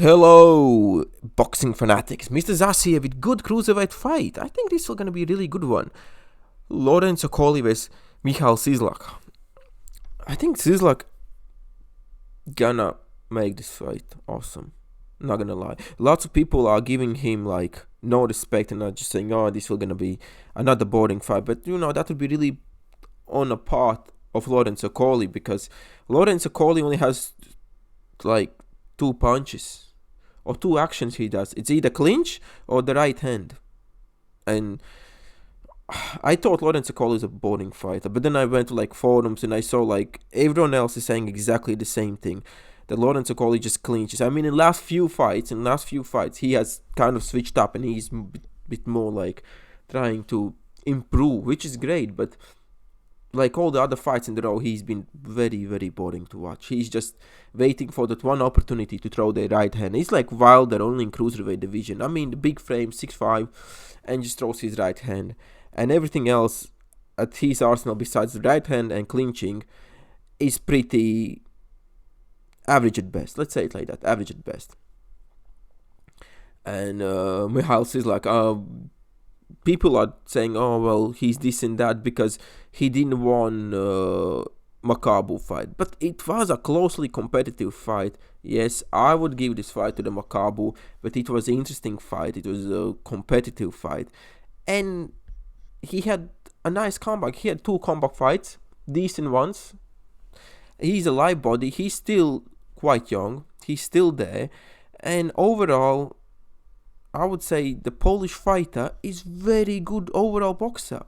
Hello, boxing fanatics. Mr. Zas here with good cruiserweight fight. I think this is going to be a really good one. Lawrence Okolie vs. Michal Cieslak. I think Cieslak gonna make this fight awesome. Not gonna lie. Lots of people are giving him like no respect and are just saying, oh, this is gonna be another boring fight. But that would be really on a part of Lawrence Okolie, because Lawrence Okolie only has like 2 punches or 2 actions he does. It's either clinch or the right hand. And I thought Lawrence Okolie is a boring fighter, but then I went to like forums and I saw like everyone else is saying exactly the same thing, that Lawrence Okolie just clinches. I mean, in last few fights, he has kind of switched up and he's a bit more like trying to improve, which is great, but like all the other fights in the row, he's been very, very boring to watch. He's just waiting for that one opportunity to throw the right hand. He's like Wilder, only in cruiserweight division. I mean, the big frame, 6'5", and just throws his right hand. And everything else at his arsenal besides the right hand and clinching is pretty average at best. Let's say it like that, average at best. And Michal Cieslak, people are saying, oh, well, he's this and that because he didn't won Makabu fight. But it was a closely competitive fight. Yes, I would give this fight to the Makabu, but it was an interesting fight. It was a competitive fight. And he had a nice comeback. He had 2 comeback fights, decent ones. He's a light body. He's still quite young. He's still there. And overall, I would say the Polish fighter is very good overall boxer.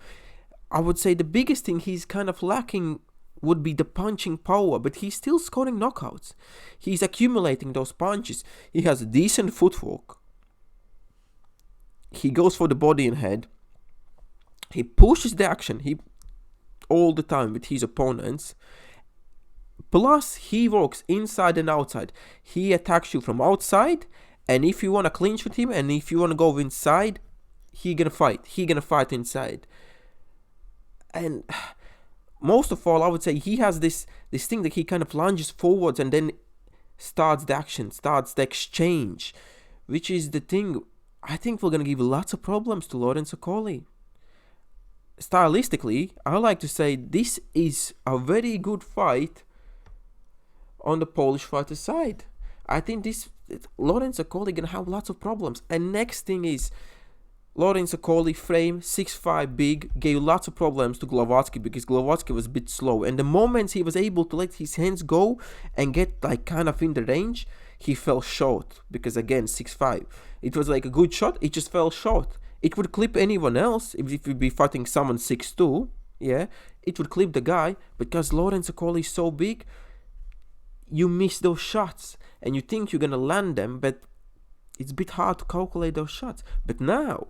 I would say the biggest thing he's kind of lacking would be the punching power, but he's still scoring knockouts. He's accumulating those punches. He has a decent footwork. He goes for the body and head. He pushes the action all the time with his opponents. Plus, he works inside and outside. He attacks you from outside, and if you want to clinch with him, and if you want to go inside, he gonna fight. He gonna fight inside. And most of all, I would say he has this thing that he kind of lunges forwards and then starts the action, starts the exchange, which is the thing I think we're gonna give lots of problems to Lawrence Okolie. Stylistically, I like to say this is a very good fight on the Polish fighter side. I think Lawrence Okolie gonna have lots of problems. And next thing is, Lawrence Okolie frame 6'5", big, gave lots of problems to Glowacki because Glowacki was a bit slow. And the moment he was able to let his hands go and get like kind of in the range, he fell short because again 6'5". It was like a good shot, it just fell short. It would clip anyone else if you'd be fighting someone 6'2", yeah, it would clip the guy. Because Lawrence Okolie is so big, you miss those shots and you think you're gonna land them, but it's a bit hard to calculate those shots. But now,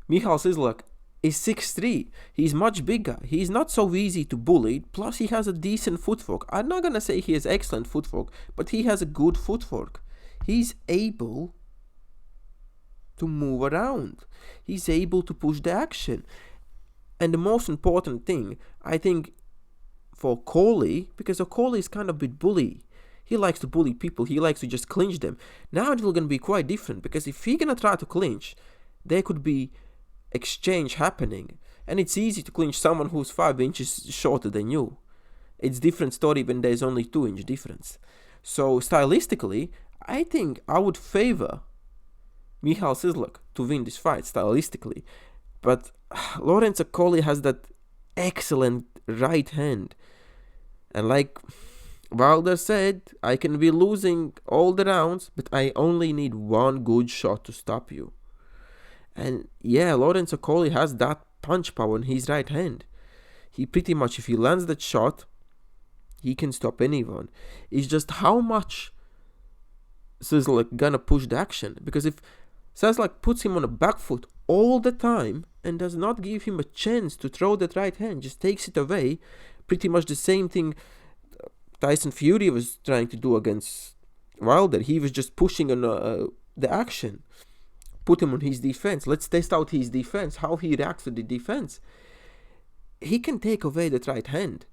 Michal Cieslak is 6'3". He's much bigger. He's not so easy to bully. Plus, he has a decent footwork. I'm not gonna say he has excellent footwork, but he has a good footwork. He's able to move around. He's able to push the action. And the most important thing, I think, for Okolie, because Okolie is kind of a bit bully. He likes to bully people. He likes to just clinch them. Now it's going to be quite different, because if he's going to try to clinch, there could be exchange happening. And it's easy to clinch someone who's 5 inches shorter than you. It's different story when there's only 2-inch difference. So stylistically, I think I would favor Michal Cieslak to win this fight stylistically. But Lawrence Okolie has that excellent right hand. And like Wilder said, I can be losing all the rounds, but I only need one good shot to stop you. And yeah, Lawrence Okolie has that punch power in his right hand. He pretty much, if he lands that shot, he can stop anyone. It's just how much Cieslak gonna push the action. Because if Cieslak puts him on a back foot all the time and does not give him a chance to throw that right hand, just takes it away, pretty much the same thing Tyson Fury was trying to do against Wilder. He was just pushing on the action, put him on his defense. Let's test out his defense, how he reacts to the defense. He can take away that right hand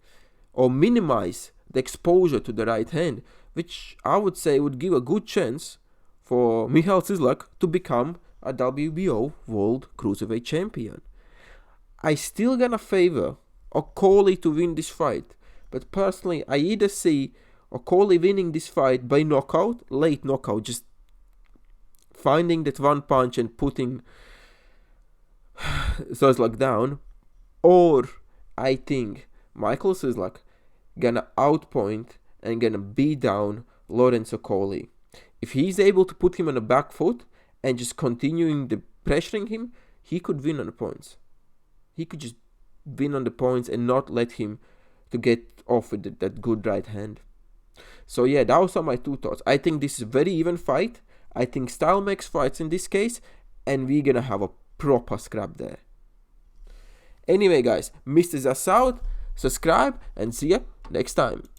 or minimize the exposure to the right hand, which I would say would give a good chance for Michal Cieslak to become a WBO World Cruiserweight Champion. I still gonna favor Okolie to win this fight, but personally I either see Okolie winning this fight by knockout, late knockout, just finding that one punch and putting Cieslak down, or I think Michal Cieslak gonna outpoint and gonna beat down Lawrence Okolie. If he's able to put him on the back foot and just continuing the pressuring him, he could win on the points. He could just win on the points and not let him to get off with that good right hand. So yeah, those are my two thoughts. I think this is a very even fight. I think style makes fights in this case, and we're gonna have a proper scrap there. Anyway guys, Mr. Us out, subscribe, and see ya next time.